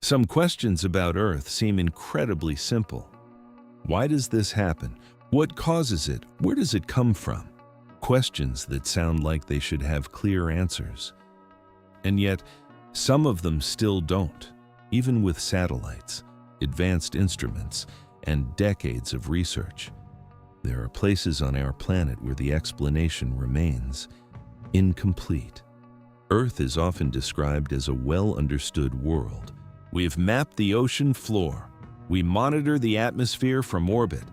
Some questions about Earth seem incredibly simple. Why does this happen? What causes it? Where does it come from? Questions that sound like they should have clear answers. And yet, some of them still don't, even with satellites, advanced instruments, and decades of research. There are places on our planet where the explanation remains incomplete. Earth is often described as a well-understood world. We have mapped the ocean floor. We monitor the atmosphere from orbit.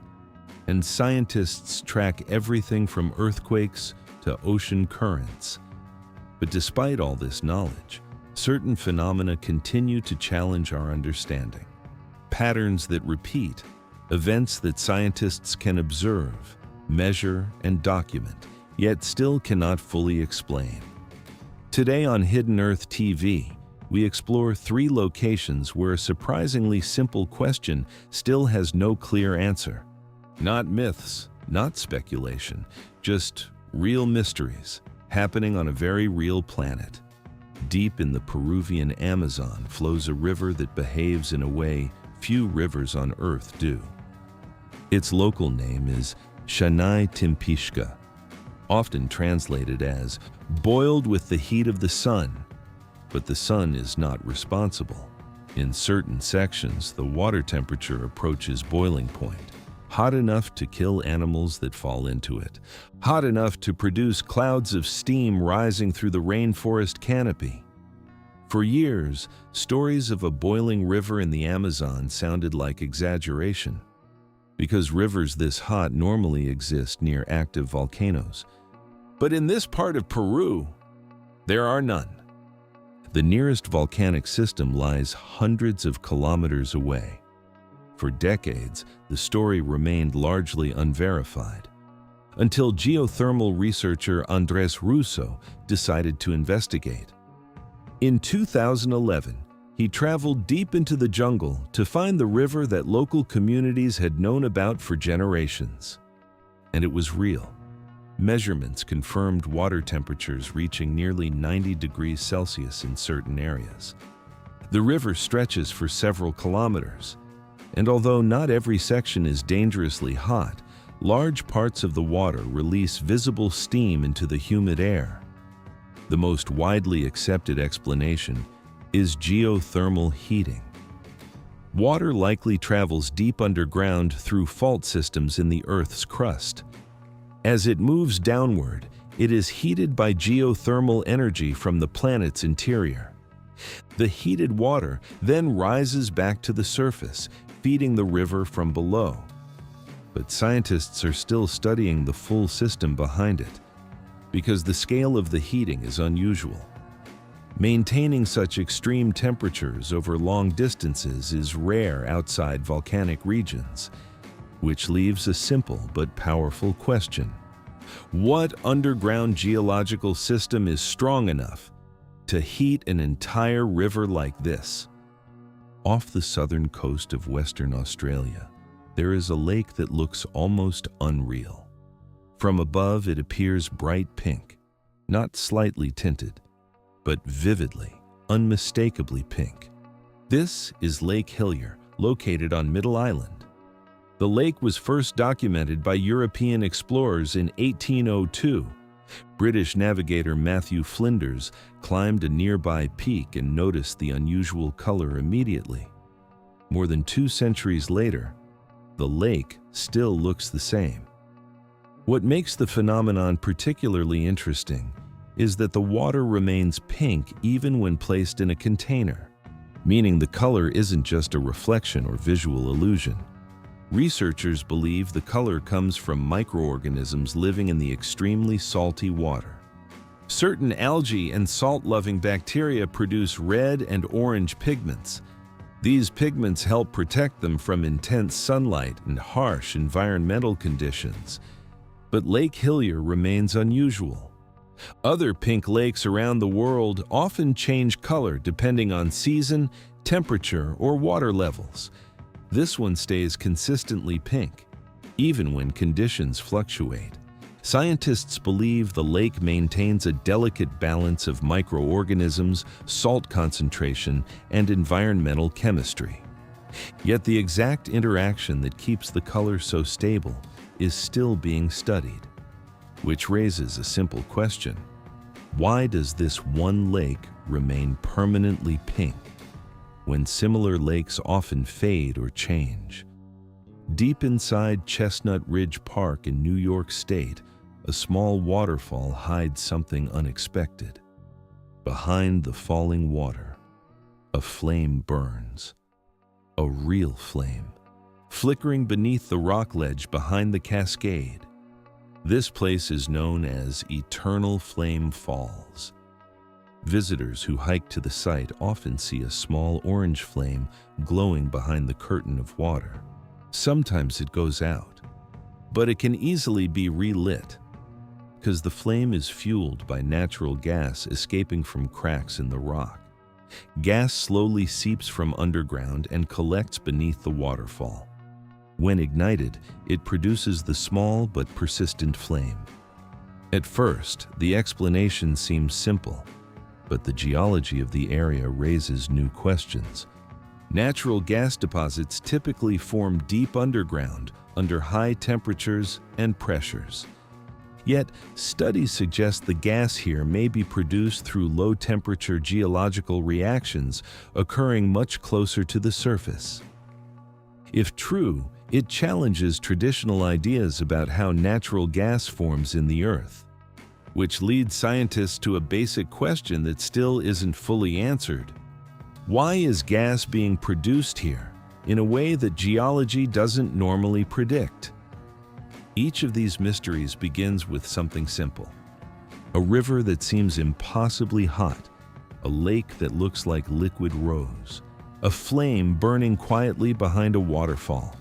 And scientists track everything from earthquakes to ocean currents. But despite all this knowledge, certain phenomena continue to challenge our understanding. Patterns that repeat, events that scientists can observe, measure, and document, yet still cannot fully explain. Today on Hidden Earth TV, we explore 3 locations where a surprisingly simple question still has no clear answer. Not myths, not speculation, just real mysteries happening on a very real planet. Deep in the Peruvian Amazon flows a river that behaves in a way few rivers on Earth do. Its local name is Shanai Timpishka, often translated as boiled with the heat of the sun. But the sun is not responsible. In certain sections, the water temperature approaches boiling point, hot enough to kill animals that fall into it, hot enough to produce clouds of steam rising through the rainforest canopy. For years, stories of a boiling river in the Amazon sounded like exaggeration, because rivers this hot normally exist near active volcanoes. But in this part of Peru, there are none. The nearest volcanic system lies hundreds of kilometers away. For decades, the story remained largely unverified, until geothermal researcher Andres Russo decided to investigate. In 2011, he traveled deep into the jungle to find the river that local communities had known about for generations. And it was real. Measurements confirmed water temperatures reaching nearly 90 degrees Celsius in certain areas. The river stretches for several kilometers, and although not every section is dangerously hot, large parts of the water release visible steam into the humid air. The most widely accepted explanation is geothermal heating. Water likely travels deep underground through fault systems in the Earth's crust. As it moves downward, it is heated by geothermal energy from the planet's interior. The heated water then rises back to the surface, feeding the river from below. But scientists are still studying the full system behind it, because the scale of the heating is unusual. Maintaining such extreme temperatures over long distances is rare outside volcanic regions, which leaves a simple but powerful question. What underground geological system is strong enough to heat an entire river like this? Off the southern coast of Western Australia, there is a lake that looks almost unreal. From above, it appears bright pink, not slightly tinted, but vividly, unmistakably pink. This is Lake Hillier, located on Middle Island. The lake was first documented by European explorers in 1802. British navigator Matthew Flinders climbed a nearby peak and noticed the unusual color immediately. More than 2 centuries later, the lake still looks the same. What makes the phenomenon particularly interesting is that the water remains pink even when placed in a container, meaning the color isn't just a reflection or visual illusion. Researchers believe the color comes from microorganisms living in the extremely salty water. Certain algae and salt-loving bacteria produce red and orange pigments. These pigments help protect them from intense sunlight and harsh environmental conditions. But Lake Hillier remains unusual. Other pink lakes around the world often change color depending on season, temperature, or water levels. This one stays consistently pink, even when conditions fluctuate. Scientists believe the lake maintains a delicate balance of microorganisms, salt concentration, and environmental chemistry. Yet the exact interaction that keeps the color so stable is still being studied, which raises a simple question. Why does this one lake remain permanently pink when similar lakes often fade or change? Deep inside Chestnut Ridge Park in New York State, a small waterfall hides something unexpected. Behind the falling water, a flame burns. A real flame, flickering beneath the rock ledge behind the cascade. This place is known as Eternal Flame Falls. Visitors who hike to the site often see a small orange flame glowing behind the curtain of water. Sometimes it goes out, but it can easily be relit because the flame is fueled by natural gas escaping from cracks in the rock. Gas slowly seeps from underground and collects beneath the waterfall. When ignited, it produces the small but persistent flame. At first, the explanation seems simple, but the geology of the area raises new questions. Natural gas deposits typically form deep underground under high temperatures and pressures. Yet, studies suggest the gas here may be produced through low-temperature geological reactions occurring much closer to the surface. If true, it challenges traditional ideas about how natural gas forms in the Earth, which leads scientists to a basic question that still isn't fully answered. Why is gas being produced here in a way that geology doesn't normally predict? Each of these mysteries begins with something simple. A river that seems impossibly hot, a lake that looks like liquid rose, a flame burning quietly behind a waterfall.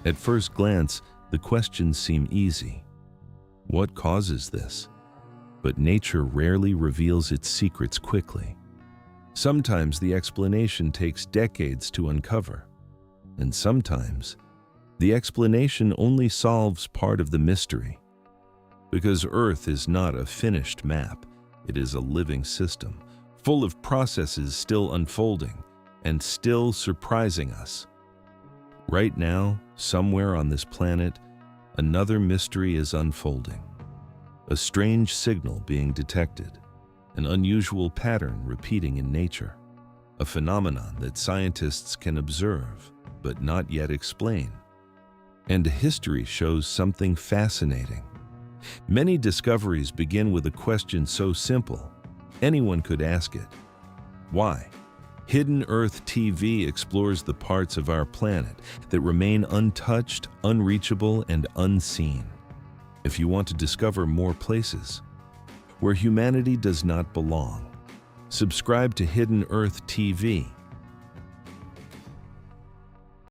At first glance, the questions seem easy. What causes this? But nature rarely reveals its secrets quickly. Sometimes the explanation takes decades to uncover, and sometimes the explanation only solves part of the mystery. Because Earth is not a finished map, it is a living system, full of processes still unfolding and still surprising us. Right now, somewhere on this planet, another mystery is unfolding. A strange signal being detected, an unusual pattern repeating in nature, a phenomenon that scientists can observe but not yet explain. And history shows something fascinating. Many discoveries begin with a question so simple, anyone could ask it. Why? Hidden Earth TV explores the parts of our planet that remain untouched, unreachable, and unseen. If you want to discover more places where humanity does not belong, subscribe to Hidden Earth TV